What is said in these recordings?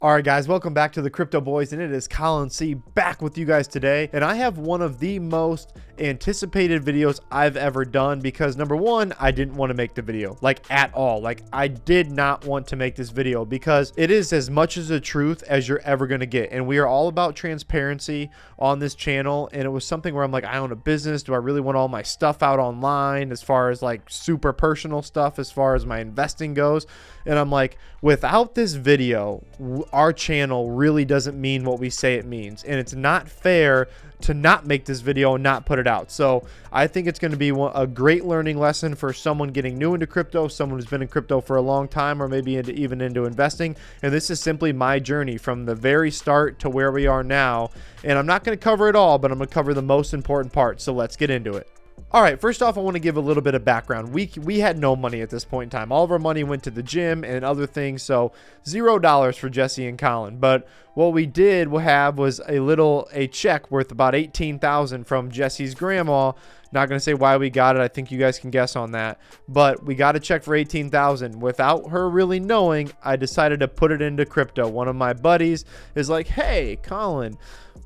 All right, guys, welcome back to the Crypto Boys, and it is Colin C back with you guys today. And I have one of the most anticipated videos I've ever done because number one, I didn't want to make the video at all. I did not want to make this video because it is as much as the truth as you're ever going to get. And we are all about transparency on this channel. And it was something where I'm like, I own a business. Do I really want all my stuff out online as far as super personal stuff, as far as my investing goes? And I'm like, without this video, our channel really doesn't mean what we say it means, and it's not fair to not make this video and not put it out. So I think it's going to be a great learning lesson for someone getting new into crypto, someone who's been in crypto for a long time, or maybe even into investing. And this is simply my journey from the very start to where we are now. And I'm not going to cover it all, but I'm going to cover the most important parts. So let's get into it. All right, first off, I want to give a little bit of background. We had no money at this point in time. All of our money went to the gym and other things, so $0 for Jesse and Colin. But what we did have was a check worth about $18,000 from Jesse's grandma. Not going to say why we got it. I think you guys can guess on that. But we got a check for $18,000. Without her really knowing, I decided to put it into crypto. One of my buddies is like, hey, Colin,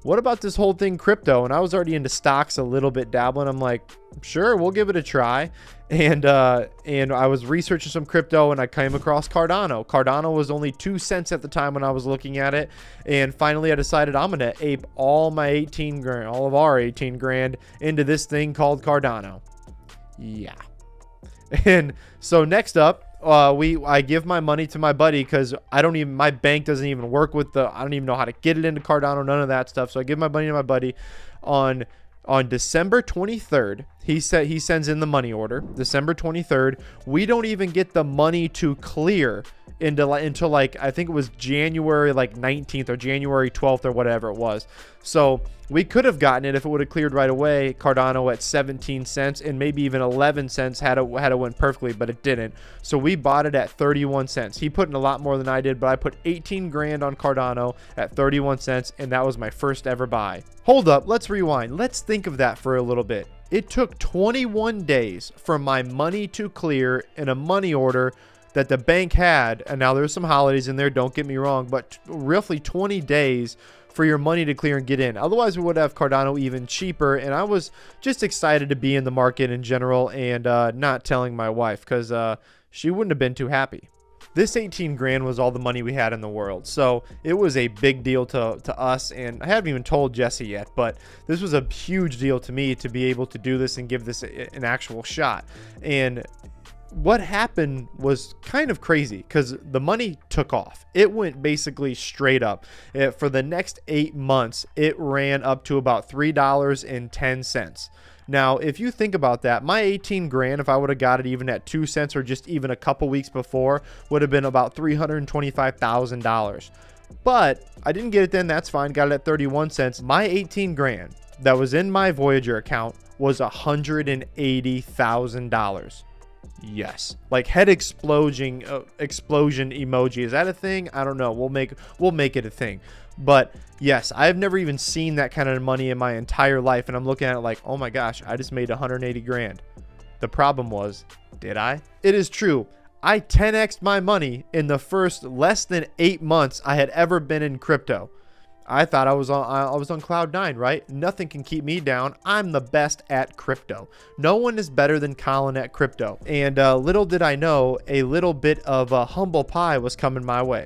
what about this whole thing crypto? And I was already into stocks a little bit, dabbling. I'm like, sure, we'll give it a try. And I was researching some crypto, and I came across Cardano. Cardano was only 2 cents at the time when I was looking at it. And finally I decided I'm going to ape all my 18 grand, all of our 18 grand into this thing called Cardano. Yeah. And so next up, I give my money to my buddy because my bank doesn't even work with I don't even know how to get it into Cardano, none of that stuff. So I give my money to my buddy on December 23rd. He sends in the money order, December 23rd. We don't even get the money to clear until I think it was January 19th or January 12th or whatever it was. So we could have gotten it if it would have cleared right away. Cardano at 17 cents and maybe even 11 cents had it went perfectly, but it didn't. So we bought it at 31 cents. He put in a lot more than I did, but I put 18 grand on Cardano at 31 cents, and that was my first ever buy. Hold up, let's rewind. Let's think of that for a little bit. It took 21 days for my money to clear in a money order that the bank had, and now there's some holidays in there, don't get me wrong, but roughly 20 days for your money to clear and get in. Otherwise, we would have Cardano even cheaper, and I was just excited to be in the market in general and not telling my wife because she wouldn't have been too happy. This 18 grand was all the money we had in the world, so it was a big deal to us, and I haven't even told Jesse yet, but this was a huge deal to me to be able to do this and give this an actual shot. And what happened was kind of crazy because the money took off. It went basically straight up. For the next 8 months, it ran up to about $3.10. Now, if you think about that, my 18 grand, if I would have got it even at 2 cents or just even a couple weeks before, would have been about $325,000. But I didn't get it then. That's fine. Got it at 31 cents. My 18 grand that was in my Voyager account was $180,000. Yes, head explosion emoji. Is that a thing? I don't know. We'll make it a thing. But yes, I've never even seen that kind of money in my entire life, and I'm looking at it like, oh my gosh, I just made 180 grand. The problem was, did I? It is true. I 10x'd my money in the first less than 8 months I had ever been in crypto. I thought I was on cloud 9, right? Nothing can keep me down. I'm the best at crypto. No one is better than Colin at crypto. And little did I know, a little bit of a humble pie was coming my way.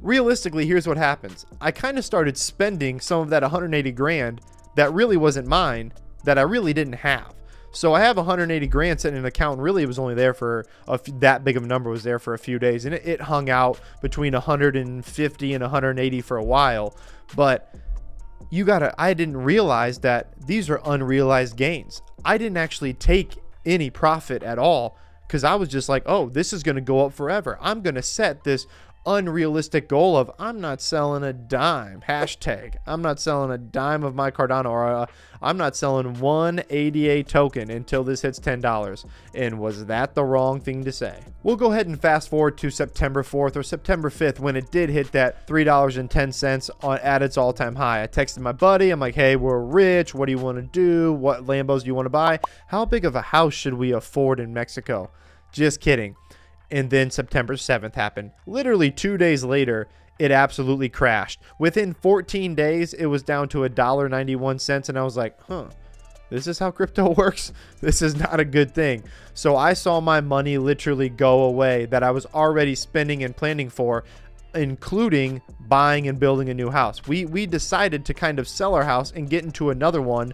Realistically, here's what happens. I kind of started spending some of that 180 grand that really wasn't mine, that I really didn't have. So I have 180 grand sitting in an account, and really it was only there for that big of a number was there for a few days, and it hung out between 150 and 180 for a while. But I didn't realize that these are unrealized gains. I didn't actually take any profit at all because I was just like, oh, this is going to go up forever. I'm going to set this unrealistic goal of I'm not selling a dime. Hashtag I'm not selling a dime of my Cardano, or I'm not selling one ADA token until this hits $10. And was that the wrong thing to say? We'll go ahead and fast forward to September 4th or September 5th when it did hit that $3.10 at its all-time high. I texted my buddy. I'm like, hey, we're rich. What do you want to do? What Lambos do you want to buy? How big of a house should we afford in Mexico? Just kidding. And then September 7th happened. Literally 2 days later, it absolutely crashed. Within 14 days, it was down to $1.91, and I was like, huh, this is how crypto works? This is not a good thing. So I saw my money literally go away that I was already spending and planning for, including buying and building a new house. We decided to kind of sell our house and get into another one,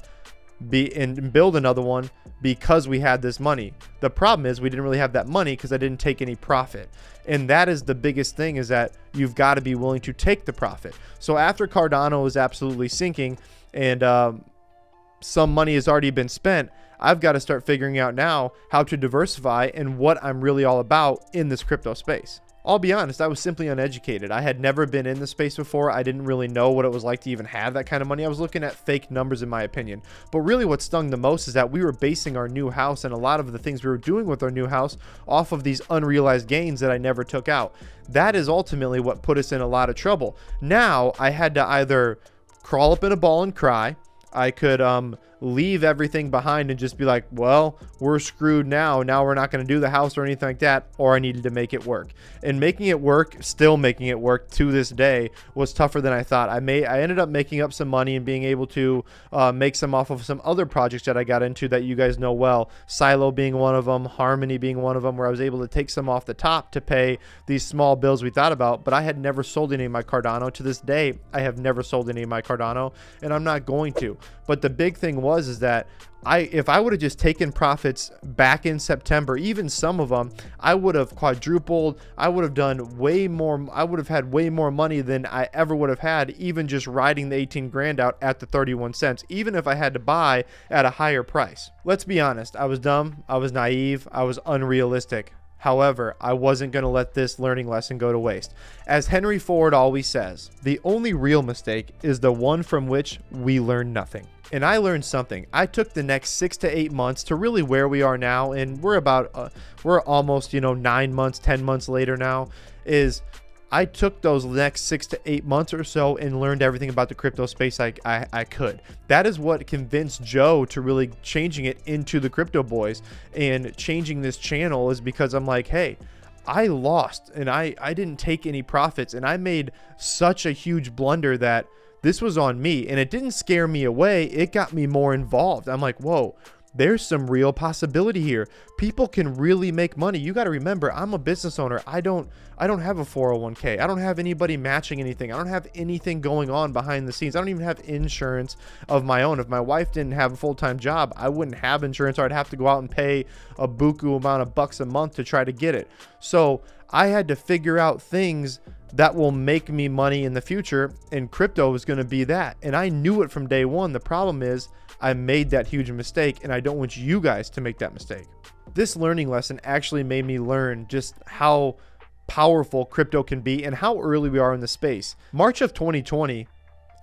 and build another one because we had this money. The problem is we didn't really have that money because I didn't take any profit. And that is the biggest thing, is that you've got to be willing to take the profit. So after Cardano is absolutely sinking and some money has already been spent, I've got to start figuring out now how to diversify and what I'm really all about in this crypto space. I'll be honest, I was simply uneducated. I had never been in the space before. I didn't really know what it was like to even have that kind of money. I was looking at fake numbers, in my opinion. But really what stung the most is that we were basing our new house and a lot of the things we were doing with our new house off of these unrealized gains that I never took out. That is ultimately what put us in a lot of trouble. Now I had to either crawl up in a ball and cry. I could leave everything behind and just be like, well, we're screwed now. Now we're not going to do the house or anything like that. Or I needed to make it work. And making it work, still making it work to this day, was tougher than I thought. I ended up making up some money and being able to make some off of some other projects that I got into that you guys know well. Silo being one of them, Harmony being one of them, where I was able to take some off the top to pay these small bills we thought about. But I had never sold any of my Cardano. To this day, I have never sold any of my Cardano, and I'm not going to. But the big thing is that if I would have just taken profits back in September, even some of them, I would have quadrupled. I would have done way more. I would have had way more money than I ever would have had, even just riding the 18 grand out at the 31 cents, even if I had to buy at a higher price. Let's be honest. I was dumb. I was naive. I was unrealistic. However, I wasn't going to let this learning lesson go to waste. As Henry Ford always says, the only real mistake is the one from which we learn nothing. And I learned something. I took the next 6 to 8 months to really where we are now, and we're almost 9 months, 10 months later now, is I took those next 6 to 8 months or so and learned everything about the crypto space I could. That is what convinced Joe to really changing it into the Crypto Boys and changing this channel, is because I'm like, hey, I lost and I didn't take any profits, and I made such a huge blunder that this was on me, and it didn't scare me away. It got me more involved. I'm like, whoa, there's some real possibility here. People can really make money. You got to remember, I'm a business owner. I don't have a 401k. I don't have anybody matching anything. I don't have anything going on behind the scenes. I don't even have insurance of my own. If my wife didn't have a full-time job, I wouldn't have insurance, or I'd have to go out and pay a buku amount of bucks a month to try to get it. So I had to figure out things that will make me money in the future, and crypto is going to be that. And I knew it from day one. The problem is I made that huge mistake, and I don't want you guys to make that mistake. This learning lesson actually made me learn just how powerful crypto can be and how early we are in the space. March of 2020,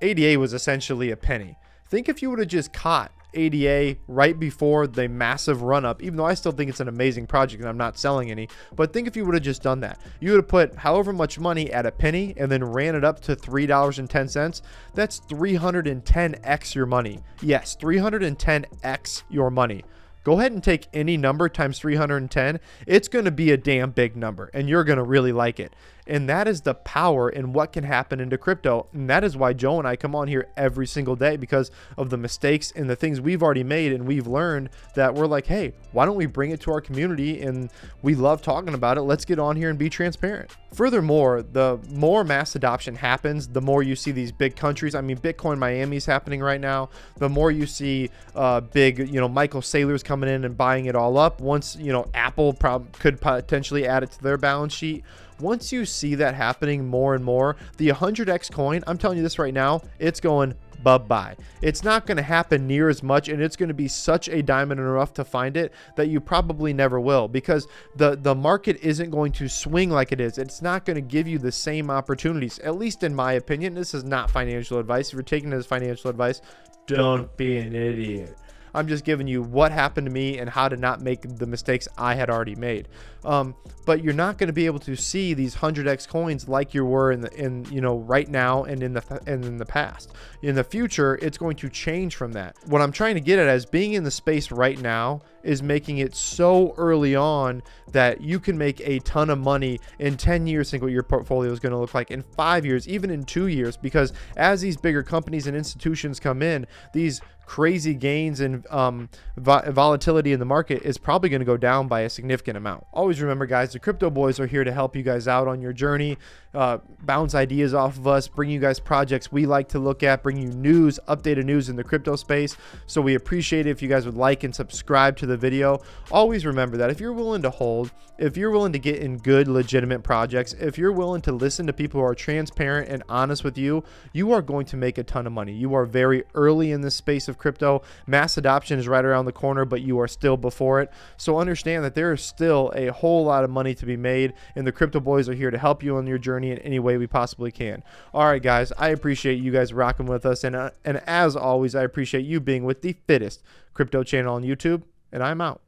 ADA was essentially a penny. Think if you would have just caught ADA right before the massive run up, even though I still think it's an amazing project and I'm not selling any, but think if you would have just done that. You would have put however much money at a penny and then ran it up to $3.10. That's 310x your money. Yes, 310x your money. Go ahead and take any number times 310. It's going to be a damn big number, and you're going to really like it. And that is the power in what can happen into crypto. And that is why Joe and I come on here every single day, because of the mistakes and the things we've already made and we've learned, that we're like, hey, why don't we bring it to our community? And we love talking about it. Let's get on here and be transparent. Furthermore, the more mass adoption happens, the more you see these big countries. I mean, Bitcoin Miami is happening right now. The more you see big, Michael Saylor's coming in and buying it all up. Once, Apple could potentially add it to their balance sheet. Once you see that happening more and more, the 100x coin, I'm telling you this right now, it's going bye-bye. It's not going to happen near as much, and it's going to be such a diamond in the rough to find it that you probably never will, because the market isn't going to swing like it is. It's not going to give you the same opportunities, at least in my opinion. This is not financial advice. If you're taking it as financial advice, don't be an idiot. I'm just giving you what happened to me and how to not make the mistakes I had already made. But you're not going to be able to see these 100x coins like you were in you know, right now and in the past. In the future, it's going to change from that. What I'm trying to get at is being in the space right now is making it so early on that you can make a ton of money in 10 years. Think what your portfolio is going to look like in 5 years, even in 2 years, because as these bigger companies and institutions come in, these crazy gains and volatility in the market is probably going to go down by a significant amount. Always remember, guys, the Crypto Boys are here to help you guys out on your journey, bounce ideas off of us, bring you guys projects we like to look at, bring you news, updated news in the crypto space. So we appreciate it if you guys would like and subscribe to the video. Always remember that if you're willing to hold, if you're willing to get in good, legitimate projects, if you're willing to listen to people who are transparent and honest with you, you are going to make a ton of money. You are very early in this space of crypto. Mass adoption is right around the corner, but you are still before it. So understand that there is still a whole lot of money to be made, and the Crypto Boys are here to help you on your journey in any way we possibly can. All right, guys, I appreciate you guys rocking with us, and as always, I appreciate you being with the fittest crypto channel on YouTube, and I'm out.